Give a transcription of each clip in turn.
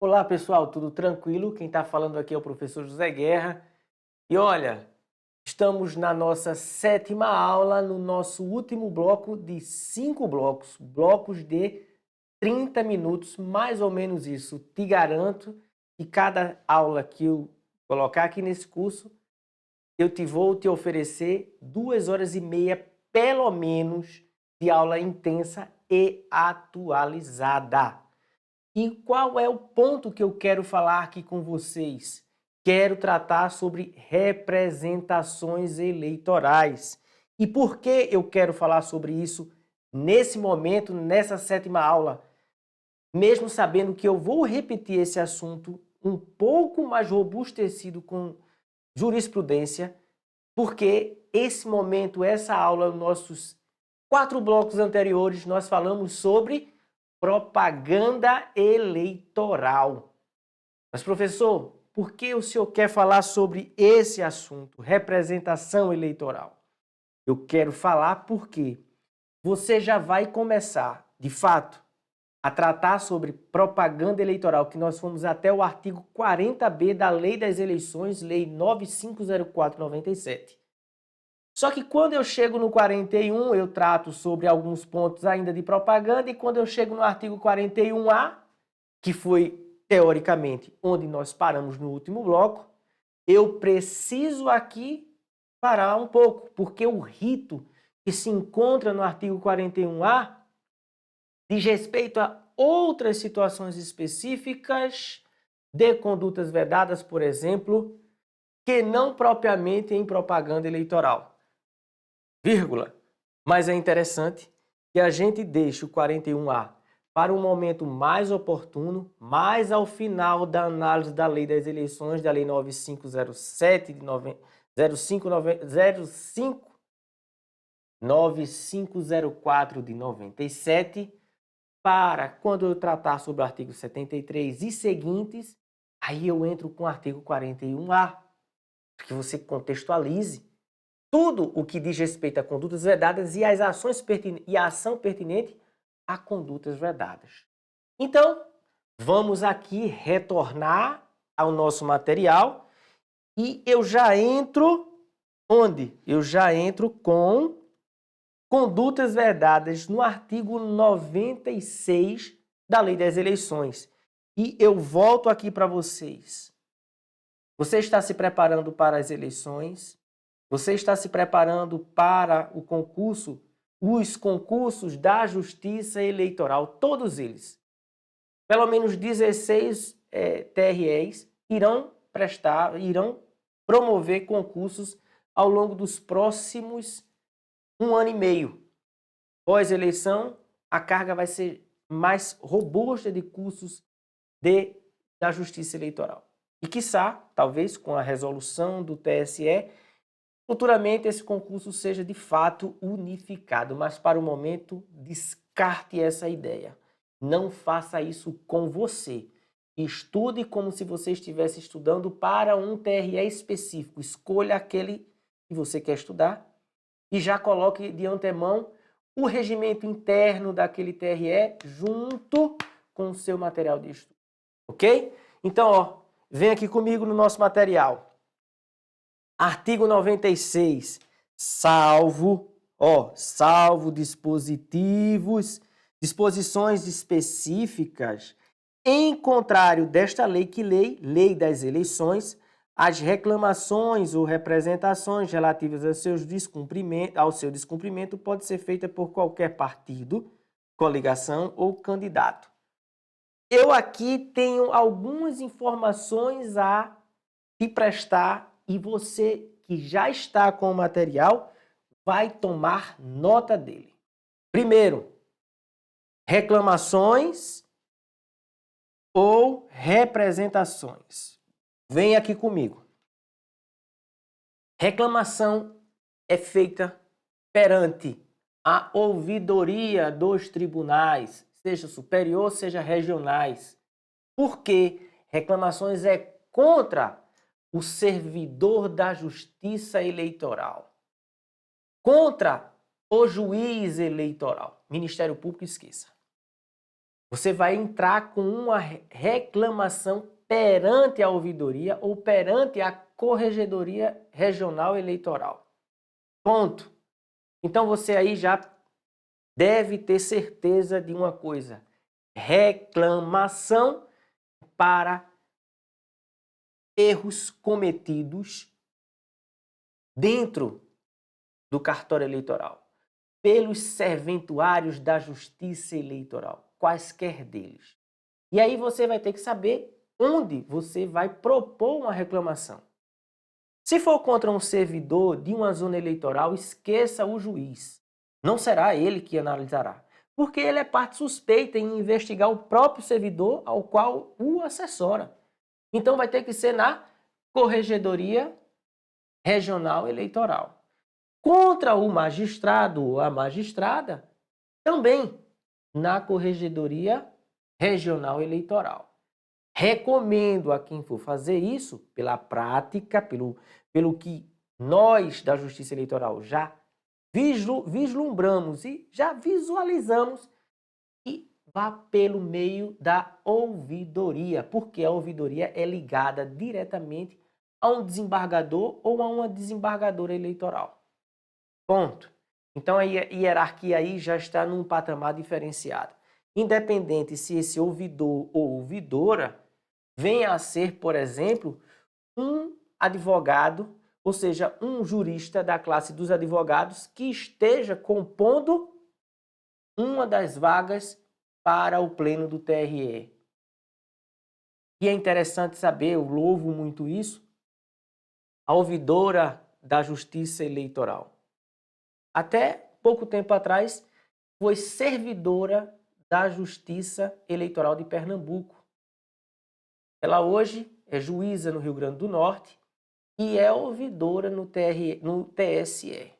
Olá pessoal, tudo tranquilo? Quem está falando aqui é o professor José Guerra. E olha, estamos na nossa sétima aula, no nosso último bloco de 5 blocos, blocos de 30 minutos, mais ou menos isso. Te garanto que cada aula que eu colocar aqui nesse curso, vou te oferecer 2 horas e meia, pelo menos, de aula intensa e atualizada. E qual é o ponto que eu quero falar aqui com vocês? Quero tratar sobre representações eleitorais. E por que eu quero falar sobre isso nesse momento, nessa sétima aula? Mesmo sabendo que eu vou repetir esse assunto um pouco mais robustecido com jurisprudência, porque esse momento, essa aula, nossos 4 blocos anteriores, nós falamos sobre propaganda eleitoral. Mas, professor, por que o senhor quer falar sobre esse assunto, representação eleitoral? Eu quero falar porque você já vai começar, de fato, a tratar sobre propaganda eleitoral, que nós fomos até o artigo 40B da Lei das Eleições, Lei 9504/97. Só que quando eu chego no 41, eu trato sobre alguns pontos ainda de propaganda, e quando eu chego no artigo 41A, que foi, teoricamente, onde nós paramos no último bloco, eu preciso aqui parar um pouco, porque o rito que se encontra no artigo 41A diz respeito a outras situações específicas de condutas vedadas, por exemplo, que não propriamente em propaganda eleitoral. Vírgula. Mas é interessante que a gente deixe o 41A para um momento mais oportuno, mais ao final da análise da Lei das Eleições, da Lei 9507 de 9504 de 97, para quando eu tratar sobre o artigo 73 e seguintes, aí eu entro com o artigo 41A, para que você contextualize tudo o que diz respeito a condutas vedadas e as ações e a ação pertinente a condutas vedadas. Então, vamos aqui retornar ao nosso material e eu já entro onde? Eu já entro com condutas vedadas no artigo 96 da Lei das Eleições. E eu volto aqui para vocês. Você está se preparando para as eleições? Você está se preparando para o concurso, os concursos da Justiça Eleitoral, todos eles. Pelo menos 16 TREs irão promover concursos ao longo dos próximos 1 ano e meio. Pós-eleição, a carga vai ser mais robusta de cursos da Justiça Eleitoral. E, quiçá, talvez com a resolução do TSE, futuramente esse concurso seja de fato unificado, mas para o momento descarte essa ideia. Não faça isso com você. Estude como se você estivesse estudando para um TRE específico. Escolha aquele que você quer estudar e já coloque de antemão o regimento interno daquele TRE junto com o seu material de estudo. Ok? Então, ó, vem aqui comigo no nosso material. Artigo 96, salvo disposições específicas, em contrário desta lei, lei das eleições, as reclamações ou representações relativas ao seu descumprimento pode ser feita por qualquer partido, coligação ou candidato. Eu aqui tenho algumas informações a te prestar e você que já está com o material vai tomar nota dele. Primeiro, reclamações ou representações. Vem aqui comigo. Reclamação é feita perante a ouvidoria dos tribunais, seja superior, seja regionais. Porque reclamações é contra o servidor da Justiça Eleitoral, contra o juiz eleitoral. Ministério Público, esqueça. Você vai entrar com uma reclamação perante a ouvidoria ou perante a Corregedoria Regional Eleitoral. Ponto. Então você aí já deve ter certeza de uma coisa: reclamação para erros cometidos dentro do cartório eleitoral, pelos serventuários da Justiça Eleitoral, quaisquer deles. E aí você vai ter que saber onde você vai propor uma reclamação. Se for contra um servidor de uma zona eleitoral, esqueça o juiz. Não será ele que analisará, porque ele é parte suspeita em investigar o próprio servidor ao qual o assessora. Então vai ter que ser na Corregedoria Regional Eleitoral. Contra o magistrado ou a magistrada, também na Corregedoria Regional Eleitoral. Recomendo a quem for fazer isso, pela prática, pelo que nós da Justiça Eleitoral já vislumbramos e já visualizamos, e vá pelo meio da ouvidoria, porque a ouvidoria é ligada diretamente a um desembargador ou a uma desembargadora eleitoral. Ponto. Então a hierarquia aí já está num patamar diferenciado. Independente se esse ouvidor ou ouvidora venha a ser, por exemplo, um advogado, ou seja, um jurista da classe dos advogados que esteja compondo uma das vagas para o pleno do TRE. E é interessante saber, eu louvo muito isso, a ouvidora da Justiça Eleitoral. Até pouco tempo atrás, foi servidora da Justiça Eleitoral de Pernambuco. Ela hoje é juíza no Rio Grande do Norte e é ouvidora no TSE.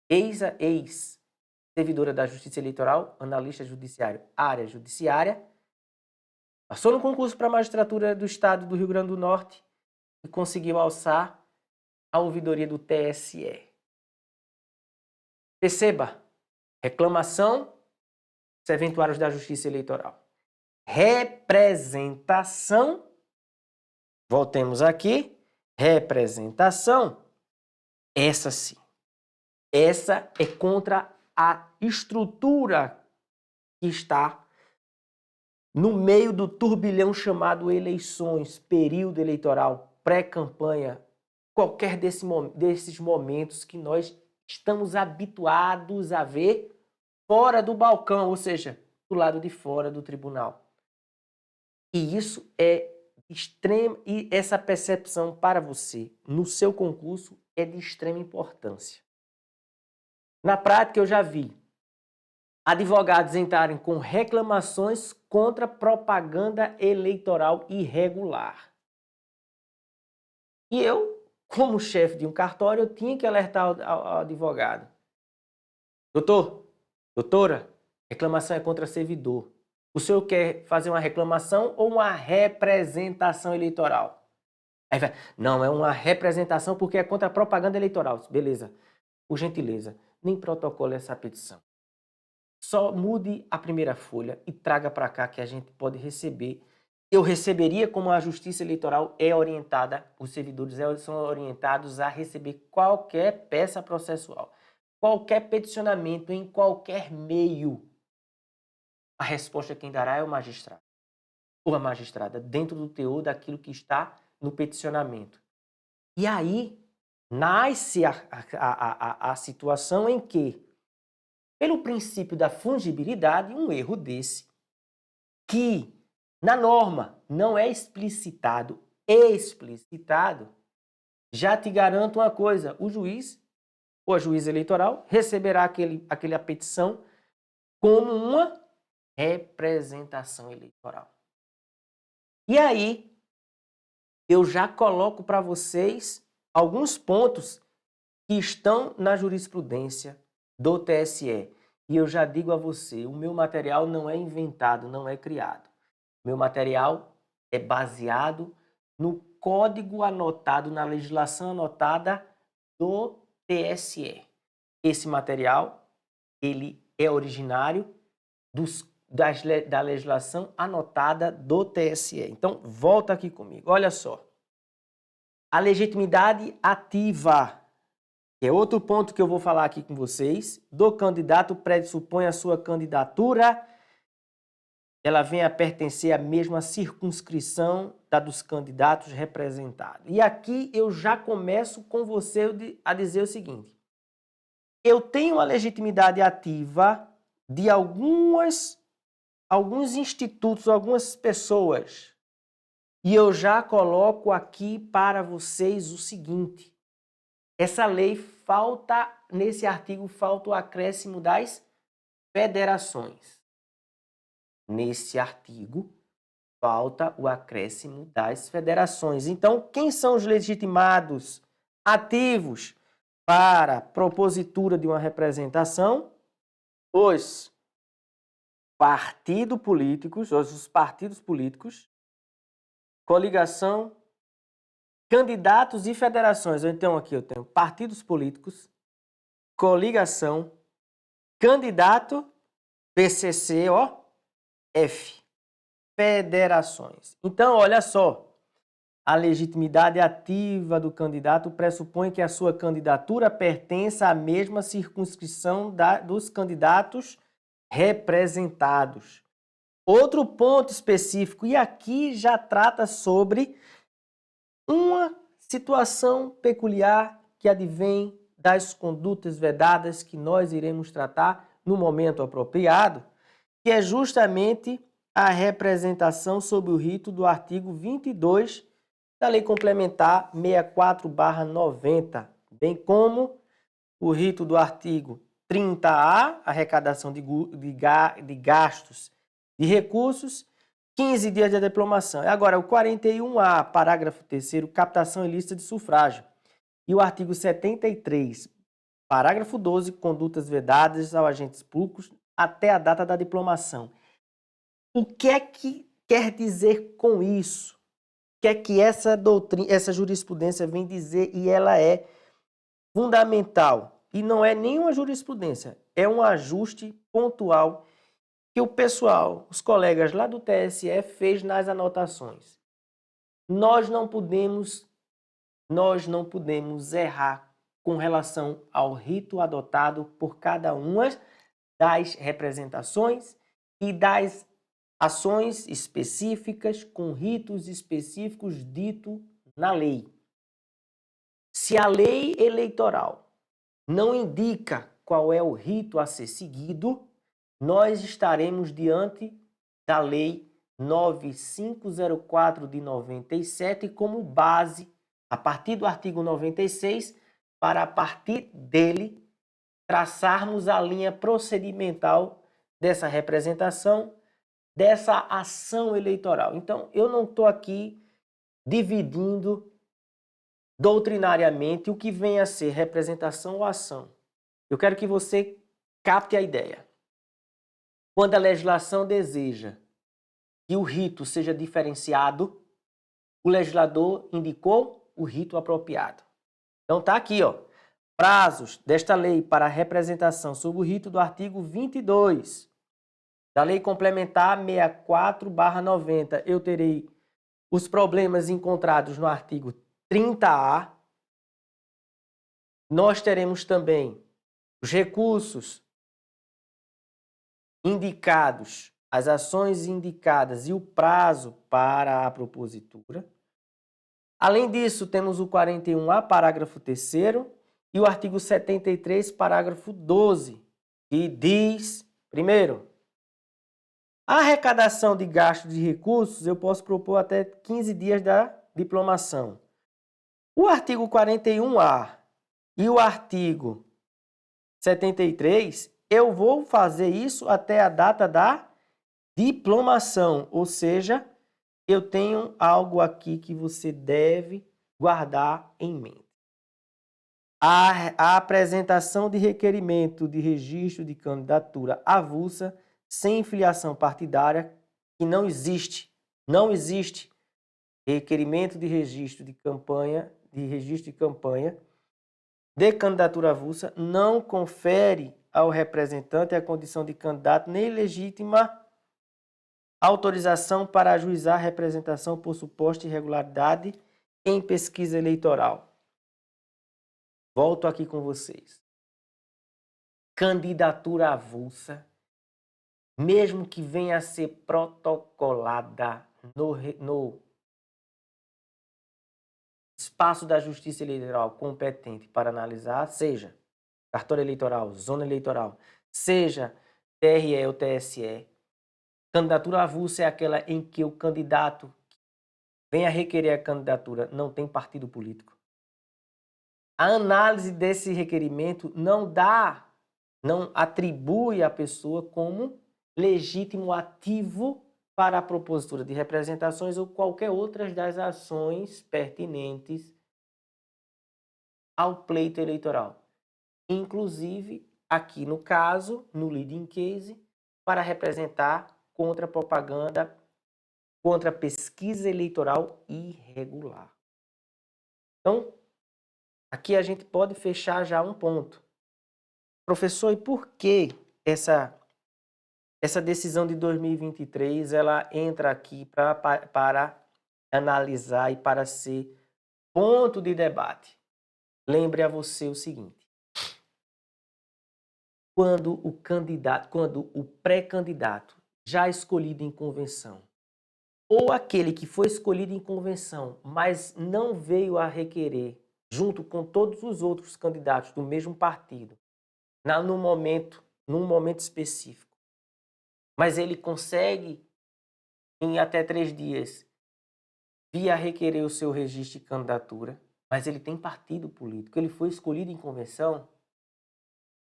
Ex-servidora da Justiça Eleitoral, analista judiciário, área judiciária, passou no concurso para a magistratura do Estado do Rio Grande do Norte e conseguiu alçar a ouvidoria do TSE. Perceba, reclamação, serventuários da Justiça Eleitoral. Representação, voltemos aqui, representação, essa sim. Essa é contra a estrutura que está no meio do turbilhão chamado eleições, período eleitoral, pré-campanha, qualquer desses momentos que nós estamos habituados a ver fora do balcão, ou seja, do lado de fora do tribunal. E isso é extremo, e essa percepção para você no seu concurso é de extrema importância. Na prática, eu já vi advogados entrarem com reclamações contra propaganda eleitoral irregular. E eu, como chefe de um cartório, eu tinha que alertar ao advogado. Doutor, doutora, reclamação é contra servidor. O senhor quer fazer uma reclamação ou uma representação eleitoral? Aí vai, não, é uma representação porque é contra a propaganda eleitoral. Beleza, por gentileza, nem protocolo essa petição. Só mude a primeira folha e traga para cá que a gente pode receber. Eu receberia como a Justiça Eleitoral é orientada, os servidores são orientados a receber qualquer peça processual, qualquer peticionamento em qualquer meio. A resposta quem dará é o magistrado ou a magistrada, dentro do teor daquilo que está no peticionamento. E aí nasce a situação em que, pelo princípio da fungibilidade, um erro desse, que na norma não é explicitado, já te garanto uma coisa, o juiz ou a juíza eleitoral receberá aquela petição como uma representação eleitoral. E aí, eu já coloco para vocês alguns pontos que estão na jurisprudência do TSE. E eu já digo a você, o meu material não é inventado, não é criado. Meu material é baseado no código anotado, na legislação anotada do TSE. Esse material, ele é originário da legislação anotada do TSE. Então, volta aqui comigo. Olha só. A legitimidade ativa, que é outro ponto que eu vou falar aqui com vocês, do candidato pressupõe a sua candidatura, ela vem a pertencer à mesma circunscrição da dos candidatos representados. E aqui eu já começo com você a dizer o seguinte: eu tenho a legitimidade ativa de alguns institutos, algumas pessoas. E eu já coloco aqui para vocês o seguinte: essa lei nesse artigo falta o acréscimo das federações. Nesse artigo falta o acréscimo das federações. Então, quem são os legitimados ativos para propositura de uma representação? Os partidos políticos, coligação, candidatos e federações. Então, aqui eu tenho partidos políticos, coligação, candidato, PCC, F, federações. Então, olha só, a legitimidade ativa do candidato pressupõe que a sua candidatura pertença à mesma circunscrição dos candidatos representados. Outro ponto específico, e aqui já trata sobre uma situação peculiar que advém das condutas vedadas que nós iremos tratar no momento apropriado, que é justamente a representação sob o rito do artigo 22 da Lei Complementar 64/90, bem como o rito do artigo 30A, arrecadação de gastos de recursos, 15 dias de diplomação. Agora, o 41A, parágrafo 3º, captação ilícita de sufrágio. E o artigo 73, parágrafo 12, condutas vedadas aos agentes públicos até a data da diplomação. O que é que quer dizer com isso? O que é que essa doutrina, essa jurisprudência vem dizer? E ela é fundamental. E não é nenhuma jurisprudência, é um ajuste pontual que o pessoal, os colegas lá do TSE fez nas anotações. Nós não podemos errar com relação ao rito adotado por cada uma das representações e das ações específicas com ritos específicos dito na lei. Se a lei eleitoral não indica qual é o rito a ser seguido, nós estaremos diante da Lei 9504 de 97 como base, a partir do artigo 96, para a partir dele traçarmos a linha procedimental dessa representação, dessa ação eleitoral. Então, eu não estou aqui dividindo doutrinariamente o que vem a ser representação ou ação. Eu quero que você capte a ideia. Quando a legislação deseja que o rito seja diferenciado, o legislador indicou o rito apropriado. Então está aqui, prazos desta lei para a representação sob o rito do artigo 22 da Lei Complementar 64/90. Eu terei os problemas encontrados no artigo 30A. Nós teremos também os recursos indicados, as ações indicadas e o prazo para a propositura. Além disso, temos o 41A, parágrafo 3º, e o artigo 73, parágrafo 12, que diz, primeiro, a arrecadação de gastos de recursos eu posso propor até 15 dias da diplomação. O artigo 41A e o artigo 73, eu vou fazer isso até a data da diplomação, ou seja, eu tenho algo aqui que você deve guardar em mente. A apresentação de requerimento de registro de candidatura avulsa sem filiação partidária, que não existe requerimento de registro de campanha, de candidatura avulsa, não confere ao representante a condição de candidato nem legitima Autorização para ajuizar representação por suposta irregularidade em pesquisa eleitoral. Volto aqui com vocês. Candidatura avulsa, mesmo que venha a ser protocolada no espaço da Justiça Eleitoral competente para analisar, seja cartório eleitoral, zona eleitoral, seja TRE ou TSE, candidatura avulsa é aquela em que o candidato venha requerer a candidatura não tem partido político. A análise desse requerimento não atribui a pessoa como legítimo ativo para a propositura de representações ou qualquer outra das ações pertinentes ao pleito eleitoral. Inclusive, aqui no caso, no leading case, para representar contra propaganda, contra pesquisa eleitoral irregular. Então, aqui a gente pode fechar já um ponto. Professor, e por que essa decisão de 2023 ela entra aqui para analisar e para ser ponto de debate? Lembre a você o seguinte: quando o pré-candidato já escolhido em convenção, ou aquele que foi escolhido em convenção, mas não veio a requerer, junto com todos os outros candidatos do mesmo partido, num momento específico, mas ele consegue, em até 3 dias, vir a requerer o seu registro de candidatura, mas ele tem partido político, ele foi escolhido em convenção,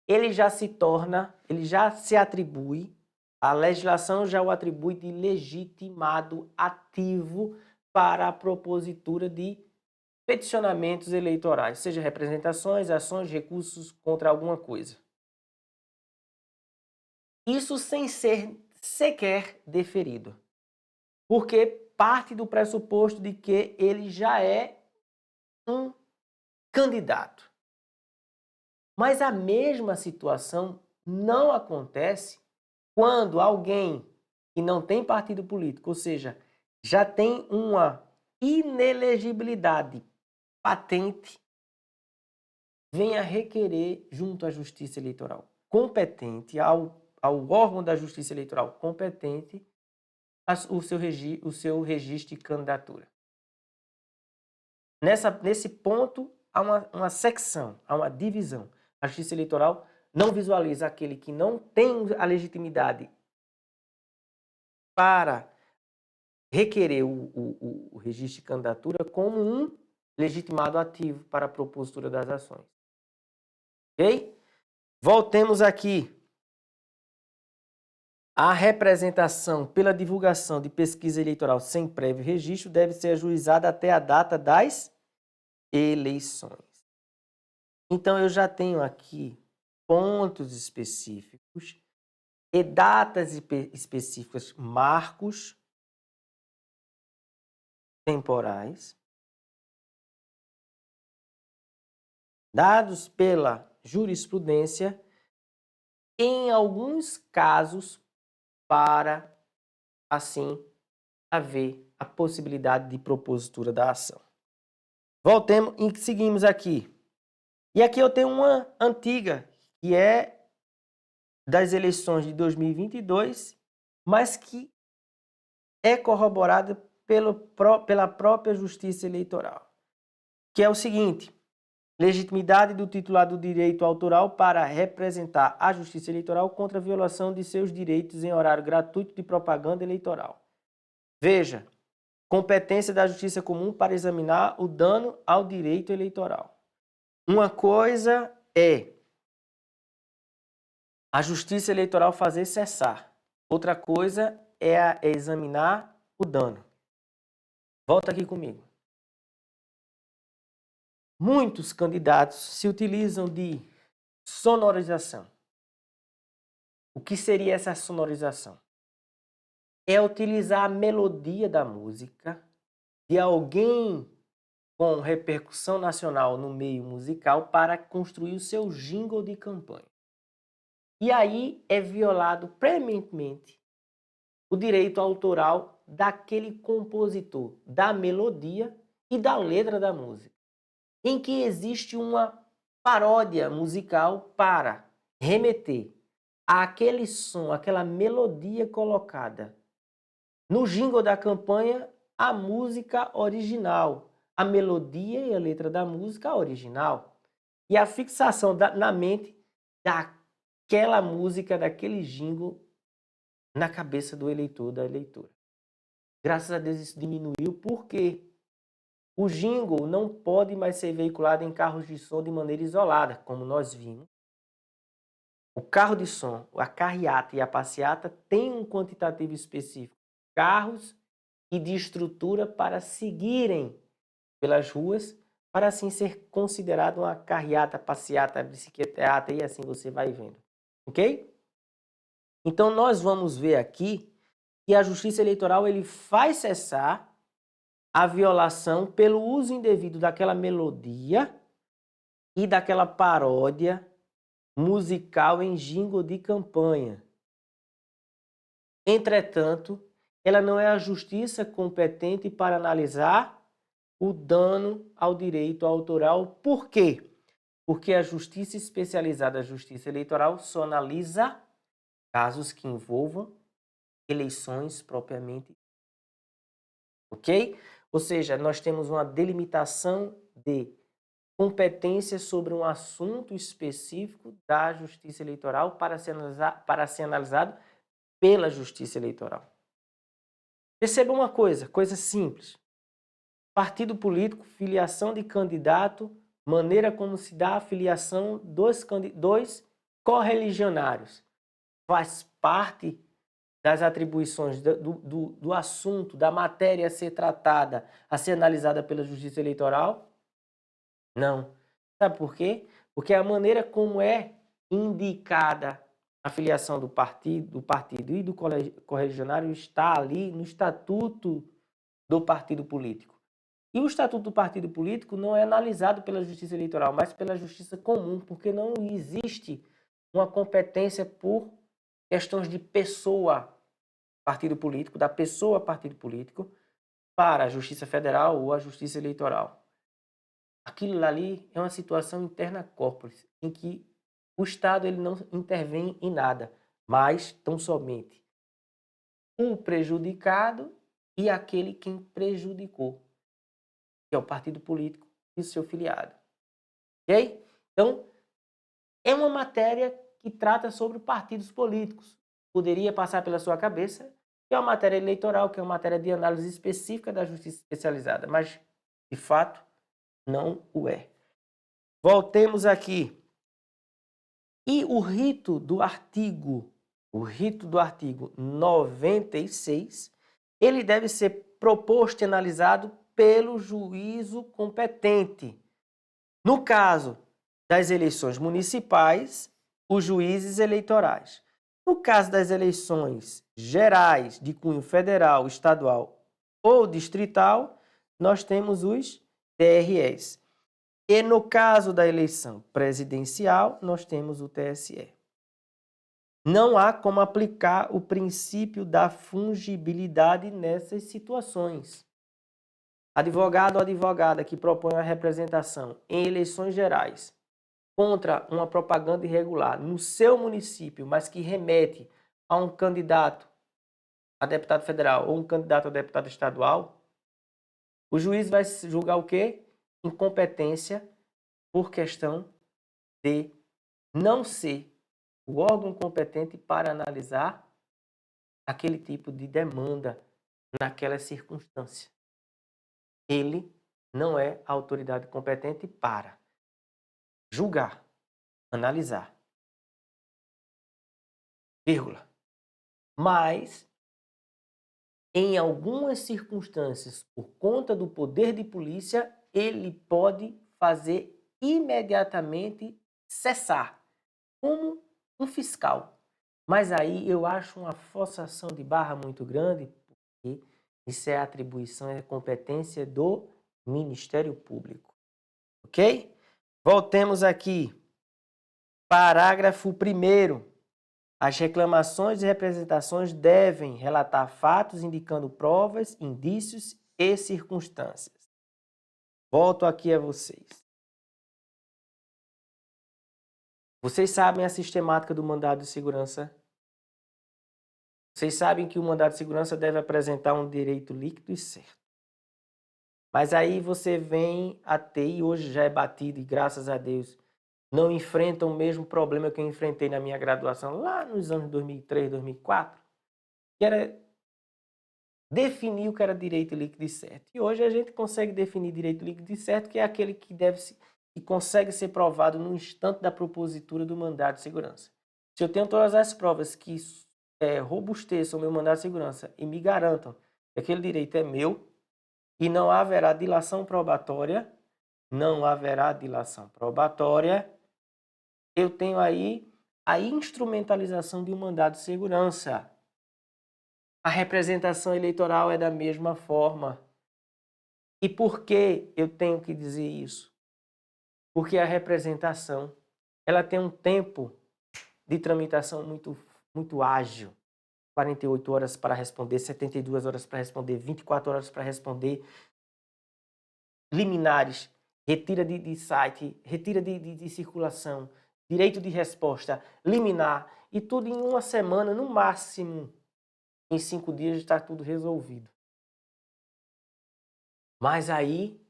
ele já se atribui, a legislação já o atribui de legitimado ativo para a propositura de peticionamentos eleitorais, seja representações, ações, recursos contra alguma coisa. Isso sem ser sequer deferido, porque parte do pressuposto de que ele já é um candidato. Mas a mesma situação não acontece quando alguém que não tem partido político, ou seja, já tem uma inelegibilidade patente, venha requerer junto à Justiça Eleitoral competente, ao órgão da Justiça Eleitoral competente, o seu registro de candidatura. Nesse ponto, há uma secção, há uma divisão. A Justiça Eleitoral não visualiza aquele que não tem a legitimidade para requerer o registro de candidatura como um legitimado ativo para a propositura das ações. Ok? Voltemos aqui. A representação pela divulgação de pesquisa eleitoral sem prévio registro deve ser ajuizada até a data das eleições. Então, eu já tenho aqui pontos específicos e datas específicas, marcos temporais, dados pela jurisprudência, em alguns casos, para, assim, haver a possibilidade de propositura da ação. Voltemos e seguimos aqui. E aqui eu tenho uma antiga, que é das eleições de 2022, mas que é corroborada pela própria Justiça Eleitoral, que é o seguinte: legitimidade do titular do direito autoral para representar a Justiça Eleitoral contra a violação de seus direitos em horário gratuito de propaganda eleitoral. Veja, competência da Justiça Comum para examinar o dano ao direito eleitoral. Uma coisa é a Justiça Eleitoral fazer cessar. Outra coisa é examinar o dano. Volta aqui comigo. Muitos candidatos se utilizam de sonorização. O que seria essa sonorização? É utilizar a melodia da música de alguém com repercussão nacional no meio musical para construir o seu jingle de campanha. E aí é violado preeminentemente o direito autoral daquele compositor, da melodia e da letra da música, em que existe uma paródia musical para remeter àquele som, àquela melodia colocada no jingle da campanha, a música original, a melodia e a letra da música original. E a fixação na mente daquela música, daquele jingle, na cabeça do eleitor, da eleitora. Graças a Deus isso diminuiu, porque o jingle não pode mais ser veiculado em carros de som de maneira isolada, como nós vimos. O carro de som, a carreata e a passeata têm um quantitativo específico de carros e de estrutura para seguirem pelas ruas, para assim ser considerado uma carreata, passeata, bicicleteata e assim você vai vendo. Ok? Então nós vamos ver aqui que a Justiça Eleitoral ele faz cessar a violação pelo uso indevido daquela melodia e daquela paródia musical em jingle de campanha. Entretanto, ela não é a justiça competente para analisar o dano ao direito autoral. Por quê? Porque a justiça especializada, a Justiça Eleitoral, só analisa casos que envolvam eleições propriamente. Ok? Ou seja, nós temos uma delimitação de competência sobre um assunto específico da Justiça Eleitoral para ser analisado pela Justiça Eleitoral. Perceba uma coisa simples. Partido político, filiação de candidato, maneira como se dá a filiação dos correligionários. Faz parte das atribuições do assunto, da matéria a ser tratada, a ser analisada pela Justiça Eleitoral? Não. Sabe por quê? Porque a maneira como é indicada a filiação do partido e do correligionário está ali no estatuto do partido político. E o estatuto do partido político não é analisado pela Justiça Eleitoral, mas pela Justiça Comum, porque não existe uma competência por questões de pessoa partido político, da pessoa partido político, para a Justiça Federal ou a Justiça Eleitoral. Aquilo ali é uma situação interna corporis, em que o Estado ele não intervém em nada, mas tão somente o prejudicado e aquele quem prejudicou, que é o partido político e o seu filiado. Ok? Então, é uma matéria que trata sobre partidos políticos. Poderia passar pela sua cabeça que é uma matéria eleitoral, que é uma matéria de análise específica da justiça especializada, mas, de fato, não o é. Voltemos aqui. E o rito do artigo 96, ele deve ser proposto e analisado pelo juízo competente. No caso das eleições municipais, os juízes eleitorais. No caso das eleições gerais de cunho federal, estadual ou distrital, nós temos os TREs. E no caso da eleição presidencial, nós temos o TSE. Não há como aplicar o princípio da fungibilidade nessas situações. Advogado ou advogada que propõe a representação em eleições gerais contra uma propaganda irregular no seu município, mas que remete a um candidato a deputado federal ou um candidato a deputado estadual, o juiz vai julgar o quê? Incompetência por questão de não ser o órgão competente para analisar aquele tipo de demanda naquela circunstância. Ele não é a autoridade competente para julgar, analisar, vírgula. Mas, em algumas circunstâncias, por conta do poder de polícia, ele pode fazer imediatamente cessar, como um fiscal. Mas aí eu acho uma forçação de barra muito grande, porque isso é atribuição, é competência do Ministério Público. Ok? Voltemos aqui. Parágrafo 1º. As reclamações e representações devem relatar fatos indicando provas, indícios e circunstâncias. Volto aqui a vocês. Vocês sabem a sistemática do mandado de segurança? Vocês sabem que o mandado de segurança deve apresentar um direito líquido e certo. Mas aí você vem a ter, e hoje já é batido, e graças a Deus, não enfrenta o mesmo problema que eu enfrentei na minha graduação lá nos anos 2003, 2004, que era definir o que era direito líquido e certo. E hoje a gente consegue definir direito líquido e certo, que é aquele que que consegue ser provado no instante da propositura do mandado de segurança. Se eu tenho todas as provas que robusteçam o meu mandado de segurança e me garantam que aquele direito é meu e não haverá dilação probatória, eu tenho aí a instrumentalização de um mandado de segurança. A representação eleitoral é da mesma forma. E por que eu tenho que dizer isso? Porque a representação, ela tem um tempo de tramitação muito ágil. 48 horas para responder, 72 horas para responder, 24 horas para responder. Liminares, retira de site, retira de circulação, direito de resposta, liminar, e tudo em uma semana, no máximo. Em 5 dias está tudo resolvido. Mas aí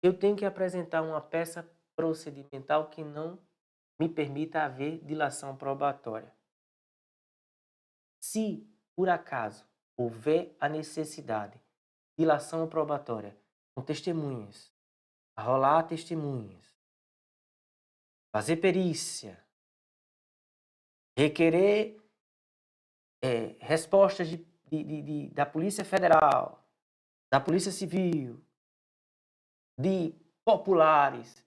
eu tenho que apresentar uma peça procedimental que não me permita haver dilação probatória. Se, por acaso, houver a necessidade de dilação probatória com testemunhas, arrolar testemunhas, fazer perícia, requerer respostas da Polícia Federal, da Polícia Civil, de populares,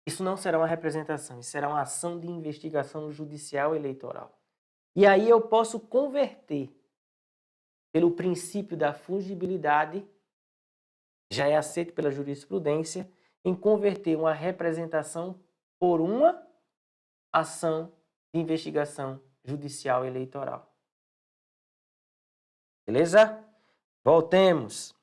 isso não será uma representação, isso será uma ação de investigação judicial eleitoral. E aí eu posso converter, pelo princípio da fungibilidade, já é aceito pela jurisprudência, em converter uma representação por uma ação de investigação judicial eleitoral. Beleza? Voltemos.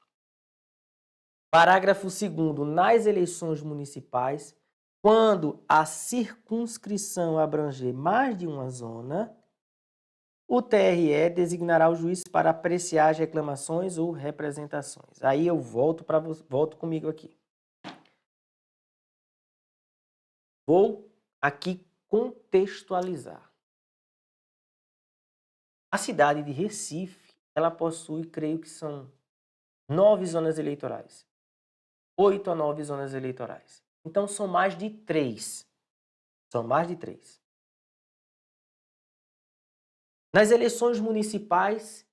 Parágrafo 2º. Nas eleições municipais, quando a circunscrição abranger mais de uma zona, o TRE designará o juiz para apreciar as reclamações ou representações. Aí eu volto comigo aqui. Vou aqui contextualizar. A cidade de Recife, ela possui, creio que são 9 zonas eleitorais. 8 a 9 zonas eleitorais. Então, são mais de 3. São mais de 3. Nas eleições municipais,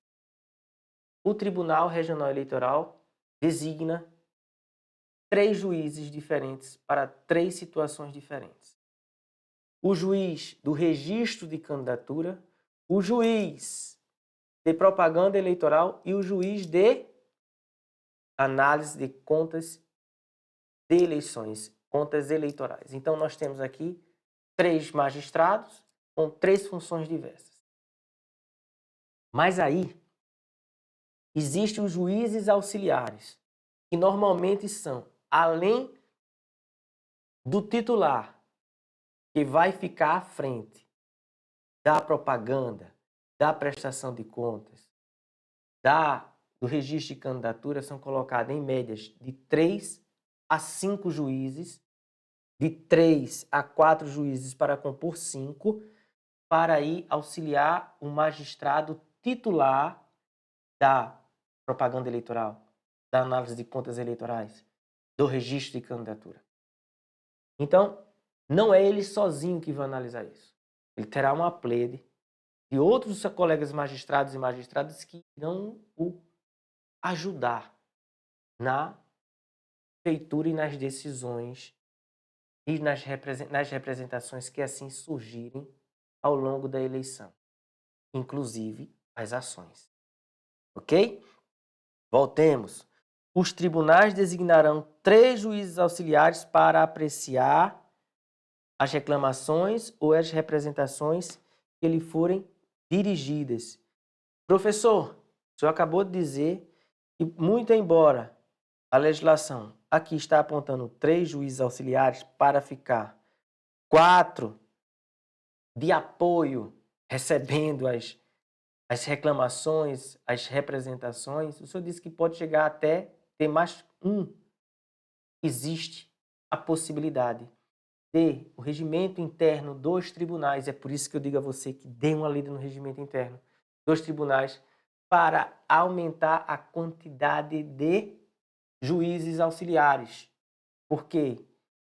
o Tribunal Regional Eleitoral designa 3 juízes diferentes para 3 situações diferentes. O juiz do registro de candidatura, o juiz de propaganda eleitoral e o juiz de análise de contas de eleições, contas eleitorais. Então, nós temos aqui 3 magistrados com 3 funções diversas. Mas aí, existem os juízes auxiliares, que normalmente são, além do titular, que vai ficar à frente da propaganda, da prestação de contas, do registro de candidatura, são colocados em médias de 3 a 5 juízes, de 3 a 4 juízes para compor 5, para aí auxiliar o magistrado titular da propaganda eleitoral, da análise de contas eleitorais, do registro de candidatura. Então, não é ele sozinho que vai analisar isso. Ele terá uma plede de outros colegas magistrados e magistradas que irão o ajudar na feitura e nas decisões e nas representações que assim surgirem ao longo da eleição, inclusive as ações. Ok? Voltemos. Os tribunais designarão 3 juízes auxiliares para apreciar as reclamações ou as representações que lhe forem dirigidas. Professor, o senhor acabou de dizer que, muito embora a legislação aqui está apontando 3 juízes auxiliares para ficar 4 de apoio, recebendo as reclamações, as representações, o senhor disse que pode chegar até ter mais um. Existe a possibilidade de o regimento interno dos tribunais, é por isso que eu digo a você que dê uma lida no regimento interno dos tribunais para aumentar a quantidade de juízes auxiliares. Porque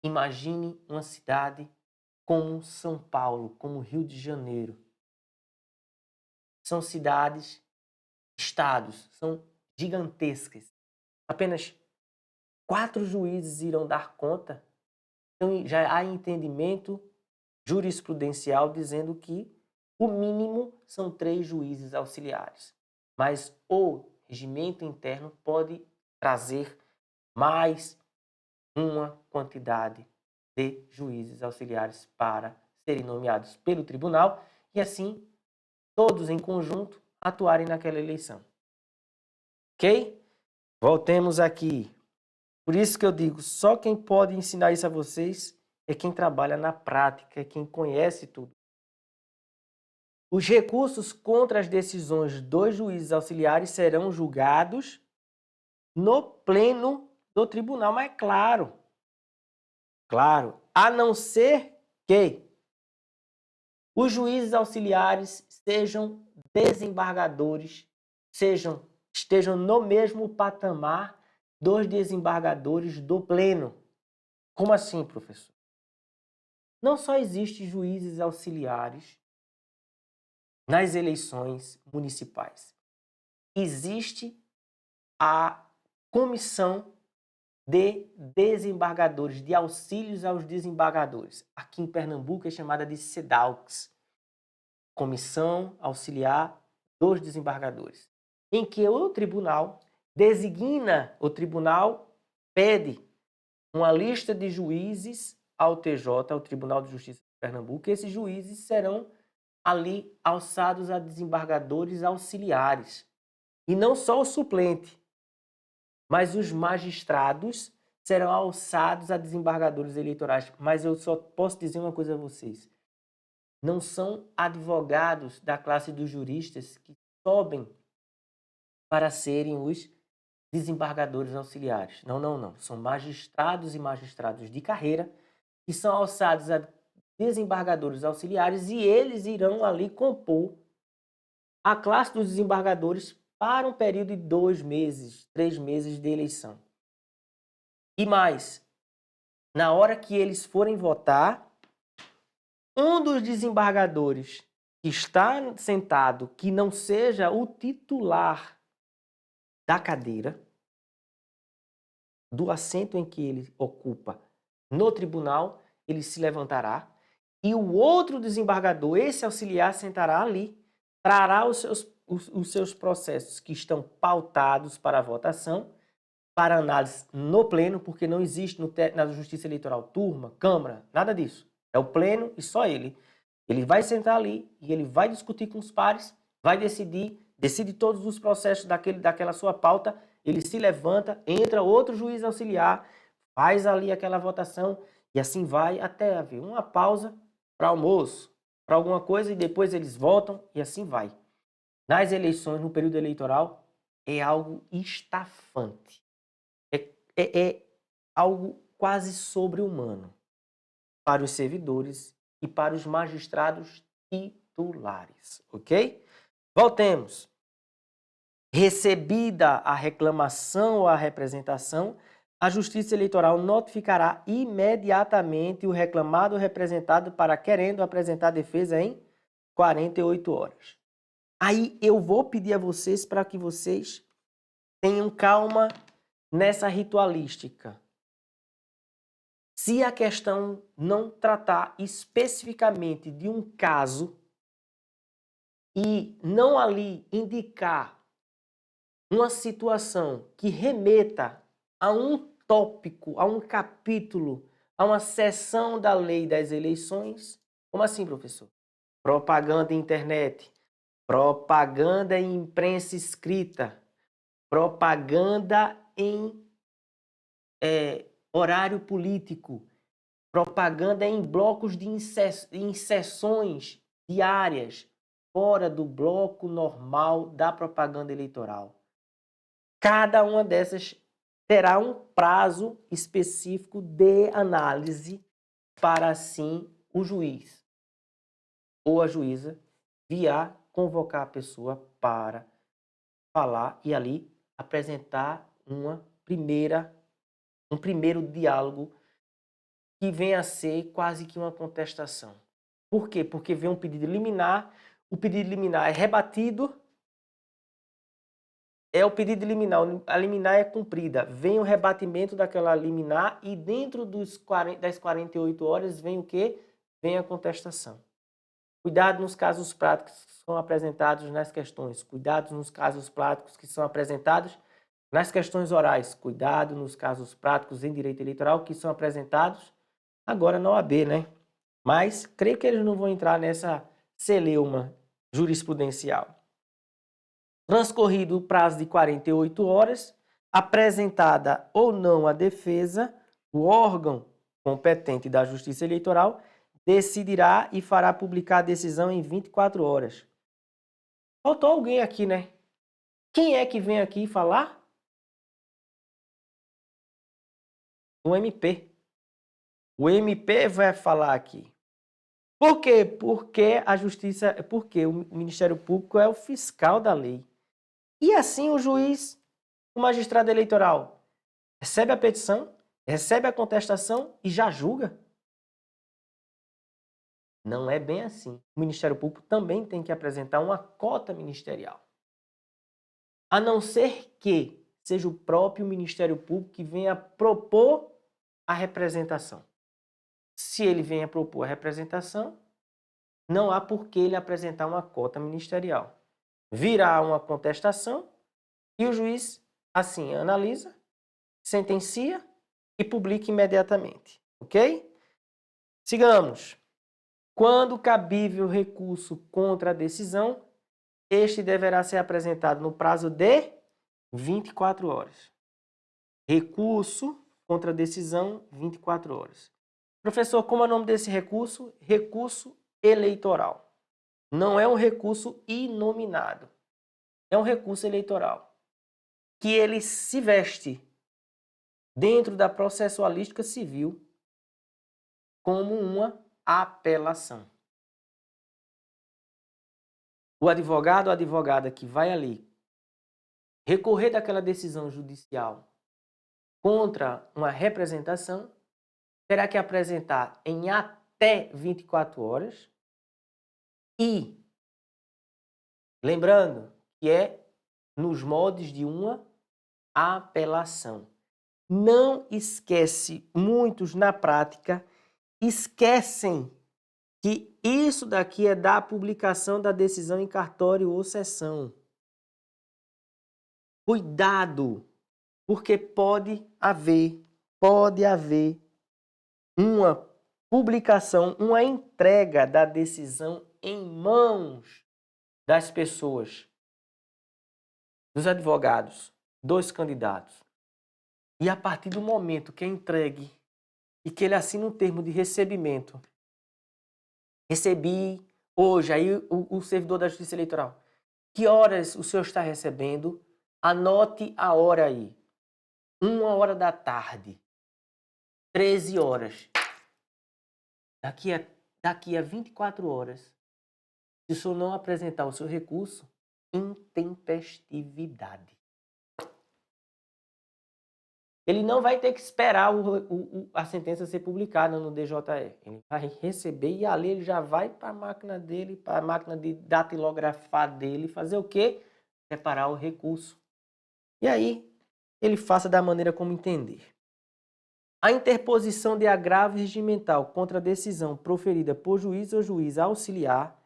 imagine uma cidade como São Paulo, como Rio de Janeiro. São cidades, estados, são gigantescas. Apenas 4 juízes irão dar conta. Então já há entendimento jurisprudencial dizendo que o mínimo são 3 juízes auxiliares. Mas o regimento interno pode trazer mais uma quantidade de juízes auxiliares para serem nomeados pelo tribunal e assim todos em conjunto atuarem naquela eleição. Ok? Voltemos aqui. Por isso que eu digo, só quem pode ensinar isso a vocês é quem trabalha na prática, é quem conhece tudo. Os recursos contra as decisões dos juízes auxiliares serão julgados no pleno do tribunal, mas claro, a não ser que os juízes auxiliares sejam desembargadores, estejam no mesmo patamar dos desembargadores do pleno. Como assim, professor? Não só existem juízes auxiliares nas eleições municipais. Existe a comissão de desembargadores, de auxílios aos desembargadores. Aqui em Pernambuco é chamada de CEDAUX, Comissão Auxiliar dos Desembargadores, em que o tribunal pede uma lista de juízes ao TJ, ao Tribunal de Justiça de Pernambuco, e esses juízes serão ali alçados a desembargadores auxiliares. E não só o suplente, mas os magistrados serão alçados a desembargadores eleitorais. Mas eu só posso dizer uma coisa a vocês. Não são advogados da classe dos juristas que sobem para serem os desembargadores auxiliares. Não. São magistrados e magistrados de carreira que são alçados a desembargadores auxiliares e eles irão ali compor a classe dos desembargadores para um período de 2 meses, 3 meses de eleição. E mais, na hora que eles forem votar, um dos desembargadores que está sentado, que não seja o titular da cadeira, do assento em que ele ocupa no tribunal, ele se levantará e o outro desembargador, esse auxiliar, sentará ali, trará os seus processos que estão pautados para a votação, para análise no pleno, porque não existe na Justiça Eleitoral turma, Câmara, nada disso. É o pleno e só ele. Ele vai sentar ali e ele vai discutir com os pares, vai decide todos os processos daquela sua pauta, ele se levanta, entra outro juiz auxiliar, faz ali aquela votação e assim vai até haver uma pausa para almoço, para alguma coisa e depois eles votam e assim vai. Nas eleições, no período eleitoral, é algo estafante. É algo quase sobre-humano para os servidores e para os magistrados titulares, ok? Voltemos. Recebida a reclamação ou a representação, a Justiça Eleitoral notificará imediatamente o reclamado ou representado para querendo apresentar defesa em 48 horas. Aí eu vou pedir a vocês para que vocês tenham calma nessa ritualística. Se a questão não tratar especificamente de um caso e não ali indicar uma situação que remeta a um tópico, a um capítulo, a uma seção da lei das eleições, como assim, professor? propaganda em internet, propaganda em imprensa escrita, propaganda em horário político, propaganda em blocos de inserções diárias, fora do bloco normal da propaganda eleitoral. Cada uma dessas terá um prazo específico de análise para, assim, o juiz ou a juíza vir convocar a pessoa para falar e ali apresentar um primeiro diálogo que vem a ser quase que uma contestação. Por quê? Porque vem um pedido liminar, o pedido liminar é rebatido, o pedido liminar, a liminar é cumprida, vem o rebatimento daquela liminar e dentro das 48 horas vem o quê? Vem a contestação. Cuidado nos casos práticos que são apresentados nas questões, cuidado nos casos práticos que são apresentados nas questões orais, cuidado nos casos práticos em direito eleitoral que são apresentados agora na OAB, né? Mas creio que eles não vão entrar nessa celeuma jurisprudencial. Transcorrido o prazo de 48 horas, apresentada ou não a defesa, o órgão competente da Justiça Eleitoral decidirá e fará publicar a decisão em 24 horas. Faltou alguém aqui, né? Quem é que vem aqui falar? O MP. O MP vai falar aqui. Por quê? Porque o Ministério Público é o fiscal da lei. E assim o juiz, o magistrado eleitoral, recebe a petição, recebe a contestação e já julga? Não é bem assim. O Ministério Público também tem que apresentar uma cota ministerial. A não ser que seja o próprio Ministério Público que venha propor a representação. Se ele venha propor a representação, não há por que ele apresentar uma cota ministerial. Virá uma contestação e o juiz, assim, analisa, sentencia e publica imediatamente. Ok? Sigamos. Quando cabível recurso contra a decisão, este deverá ser apresentado no prazo de 24 horas. Recurso contra a decisão, 24 horas. Professor, como é o nome desse recurso? Recurso eleitoral. Não é um recurso inominado. É um recurso eleitoral. Que ele se veste dentro da processualística civil como uma apelação. O advogado ou advogada que vai ali recorrer daquela decisão judicial contra uma representação terá que apresentar em até 24 horas e, lembrando que é nos moldes de uma apelação. Não esquece, muitos na prática esquecem que isso daqui é da publicação da decisão em cartório ou sessão. Cuidado, porque pode haver uma publicação, uma entrega da decisão em mãos das pessoas, dos advogados, dos candidatos. E a partir do momento que é entregue e que ele assina um termo de recebimento, recebi hoje, aí o servidor da Justiça Eleitoral, que horas o senhor está recebendo? Anote a hora aí. 1h da tarde, 13 horas. Daqui a 24 horas, se o senhor não apresentar o seu recurso, intempestividade. Ele não vai ter que esperar a sentença ser publicada no DJE. Ele vai receber e ali ele já vai para a máquina dele, para a máquina de datilografar dele, fazer o quê? Preparar o recurso. E aí, ele faça da maneira como entender. A interposição de agravo regimental contra a decisão proferida por juiz ou juiz auxiliar,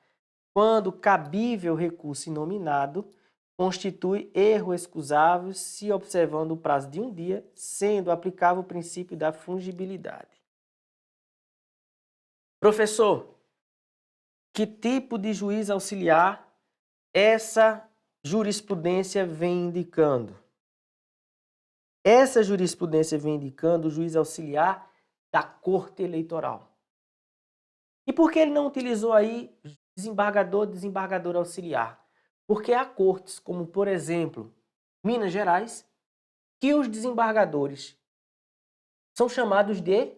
quando cabível recurso inominado, constitui erro excusável se observando o prazo de 1 dia, sendo aplicável o princípio da fungibilidade. Professor, Que tipo de juiz auxiliar essa jurisprudência vem indicando? Essa jurisprudência vem indicando o juiz auxiliar da Corte Eleitoral. E por que ele não utilizou aí desembargador, desembargador auxiliar? Porque há cortes, como por exemplo, Minas Gerais, que os desembargadores são chamados de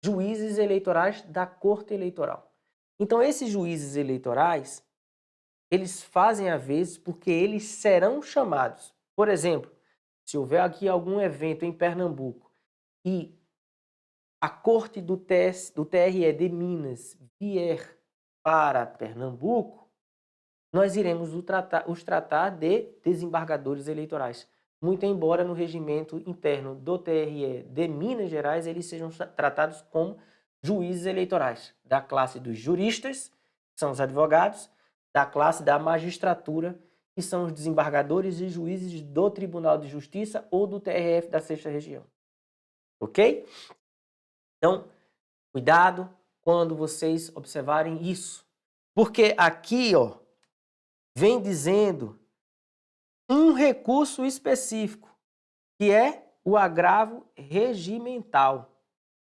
juízes eleitorais da Corte Eleitoral. Então, esses juízes eleitorais, eles fazem a vez porque eles serão chamados. Por exemplo, se houver aqui algum evento em Pernambuco e a Corte do TRE de Minas vier para Pernambuco, nós iremos os tratar de desembargadores eleitorais. Muito embora no regimento interno do TRE de Minas Gerais eles sejam tratados como juízes eleitorais, da classe dos juristas, que são os advogados, da classe da magistratura, que são os desembargadores e juízes do Tribunal de Justiça ou do TRF da 6ª Região. Ok? Então, cuidado quando vocês observarem isso. Porque aqui, ó, vem dizendo um recurso específico, que é o agravo regimental.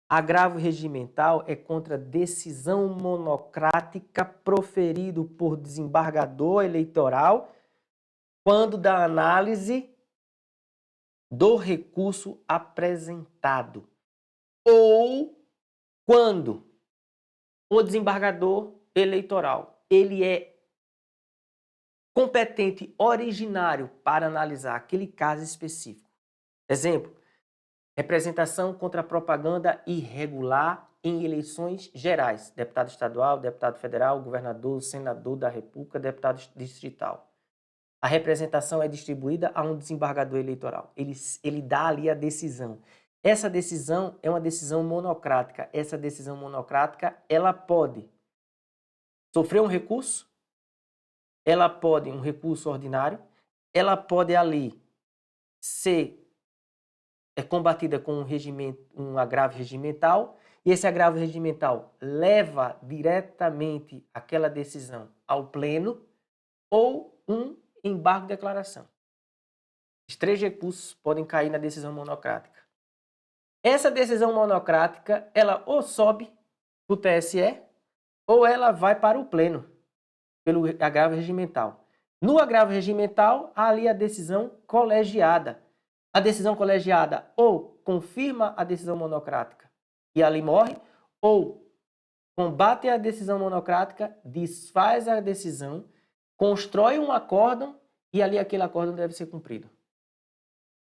Agravo regimental é contra decisão monocrática proferido por desembargador eleitoral quando da análise do recurso apresentado ou quando o desembargador eleitoral ele é competente originário para analisar aquele caso específico. Exemplo, representação contra propaganda irregular em eleições gerais. Deputado estadual, deputado federal, governador, senador da República, deputado distrital. A representação é distribuída a um desembargador eleitoral. Ele dá ali a decisão. Essa decisão é uma decisão monocrática. Essa decisão monocrática, ela pode sofrer um recurso, ela pode um recurso ordinário, ela pode ali ser combatida com um agravo regimental, e esse agravo regimental leva diretamente aquela decisão ao pleno ou um embargo de declaração. Os 3 recursos podem cair na decisão monocrática. Essa decisão monocrática, ela ou sobe para o TSE ou ela vai para o pleno, pelo agravo regimental. No agravo regimental, há ali a decisão colegiada. A decisão colegiada ou confirma a decisão monocrática e ali morre, ou combate a decisão monocrática, desfaz a decisão, constrói um acórdão e ali aquele acórdão deve ser cumprido.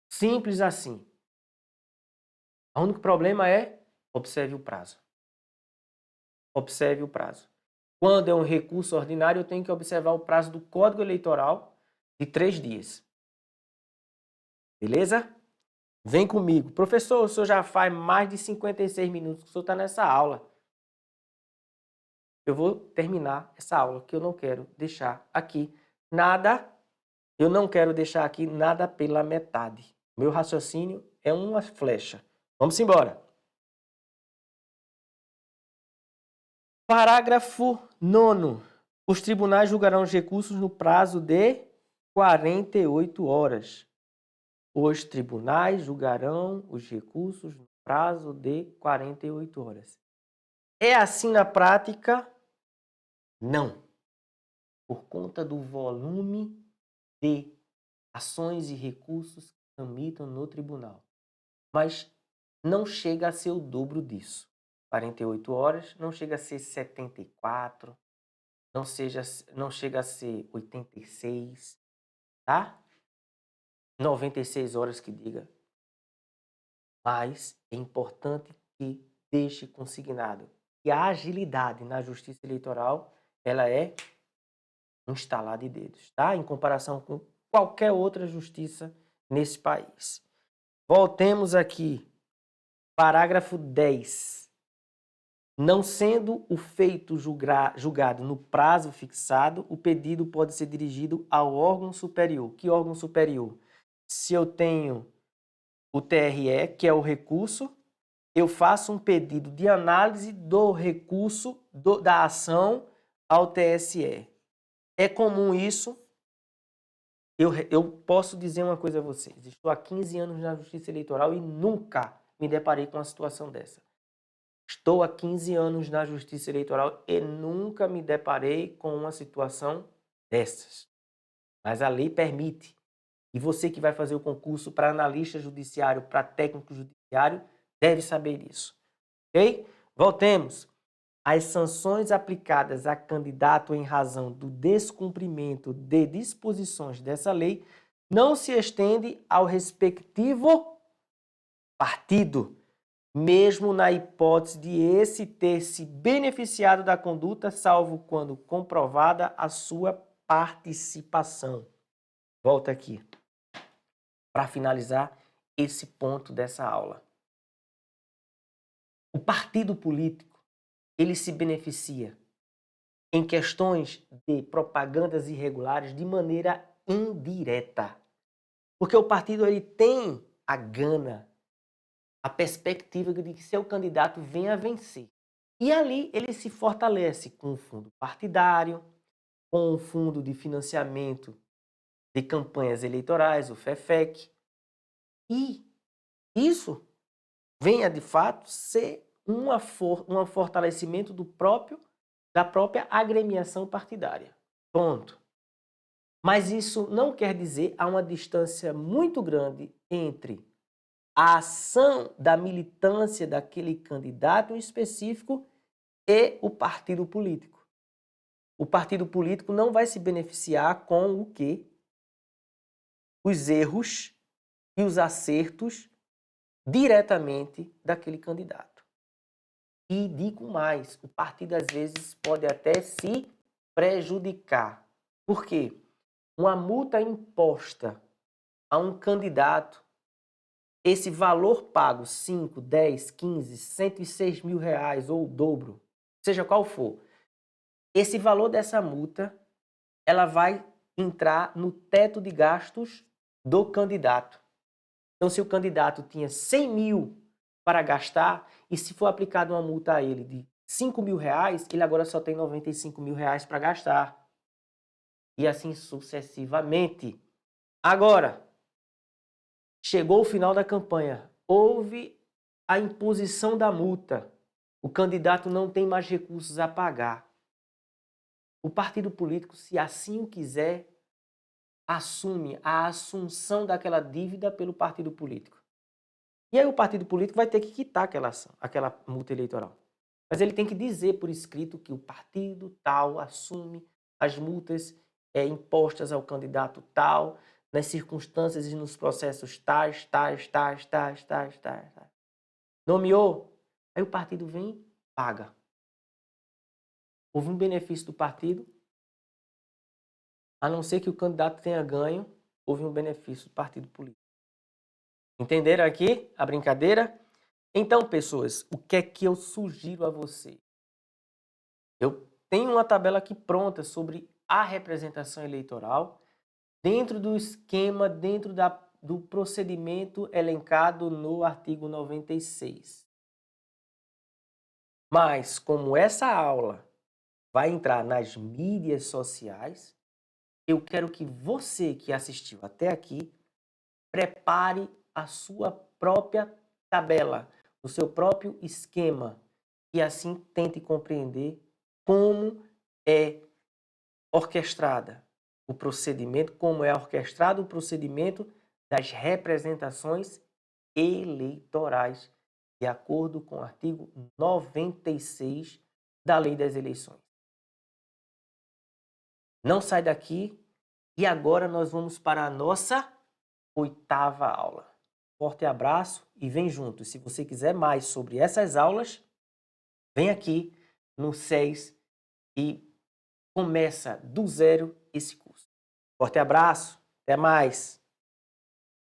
Simples assim. O único problema é observe o prazo. Observe o prazo. Quando é um recurso ordinário, eu tenho que observar o prazo do Código Eleitoral de 3 dias. Beleza? Vem comigo. Professor, o senhor já faz mais de 56 minutos que o senhor está nessa aula. Eu vou terminar essa aula, que eu não quero deixar aqui nada, eu não quero deixar aqui nada pela metade. Meu raciocínio é uma flecha. Vamos embora. Parágrafo 9º. Os tribunais julgarão os recursos no prazo de 48 horas. Os tribunais julgarão os recursos no prazo de 48 horas. É assim na prática? Não. Por conta do volume de ações e recursos que tramitam no tribunal. Mas não chega a ser o dobro disso. 48 horas não chega a ser 74, não chega a ser 86, tá? 96 horas que diga. Mas é importante que deixe consignado que a agilidade na justiça eleitoral, ela é um estalar de dedos, tá? Em comparação com qualquer outra justiça nesse país. Voltemos aqui. Parágrafo 10. Não sendo o feito julgado no prazo fixado, o pedido pode ser dirigido ao órgão superior. Que órgão superior? Se eu tenho o TRE, que é o recurso, eu faço um pedido de análise do recurso da ação ao TSE. É comum isso? Eu posso dizer uma coisa a vocês. Estou há 15 anos na Justiça Eleitoral e nunca me deparei com uma situação dessa. Estou há 15 anos na Justiça Eleitoral e nunca me deparei com uma situação dessas. Mas a lei permite. E você que vai fazer o concurso para analista judiciário, para técnico judiciário, deve saber disso. Ok? Voltemos. As sanções aplicadas a candidato em razão do descumprimento de disposições dessa lei não se estende ao respectivo partido, mesmo na hipótese de esse ter se beneficiado da conduta, salvo quando comprovada a sua participação. Volta aqui, para finalizar esse ponto dessa aula. O partido político, ele se beneficia em questões de propagandas irregulares de maneira indireta. Porque o partido ele tem a gana, a perspectiva de que seu candidato venha a vencer. E ali ele se fortalece com o fundo partidário, com o fundo de financiamento de campanhas eleitorais, o FEFEC. E isso venha de fato ser um fortalecimento da própria agremiação partidária. Ponto. Mas isso não quer dizer há uma distância muito grande entre a ação da militância daquele candidato em específico e o partido político. O partido político não vai se beneficiar com o quê? Os erros e os acertos diretamente daquele candidato. E digo mais, o partido às vezes pode até se prejudicar. Por quê? Uma multa imposta a um candidato, esse valor pago, 5, 10, 15, 106 mil reais ou o dobro, seja qual for, esse valor dessa multa, ela vai entrar no teto de gastos do candidato. Então, se o candidato tinha 100 mil para gastar, e se for aplicada uma multa a ele de 5 mil reais, ele agora só tem 95 mil reais para gastar. E assim sucessivamente. Agora, chegou o final da campanha, houve a imposição da multa, o candidato não tem mais recursos a pagar. O partido político, se assim o quiser, assume a assunção daquela dívida pelo partido político. E aí o partido político vai ter que quitar aquela multa eleitoral. Mas ele tem que dizer por escrito que o partido tal assume as multas impostas ao candidato tal, nas circunstâncias e nos processos tais. Nomeou, aí o partido vem e paga. Houve um benefício do partido, a não ser que o candidato tenha ganho, houve um benefício do partido político. Entenderam aqui a brincadeira? Então, pessoas, o que é que eu sugiro a você? Eu tenho uma tabela aqui pronta sobre a representação eleitoral dentro do esquema, do procedimento elencado no artigo 96. Mas, como essa aula vai entrar nas mídias sociais, eu quero que você que assistiu até aqui prepare a sua própria tabela, o seu próprio esquema e assim tente compreender como é orquestrada o procedimento, como é orquestrado o procedimento das representações eleitorais, de acordo com o artigo 96 da Lei das Eleições. Não sai daqui e agora nós vamos para a nossa 8ª aula. Forte abraço e vem junto. Se você quiser mais sobre essas aulas, vem aqui no SES e começa do zero esse curso. Forte abraço, até mais!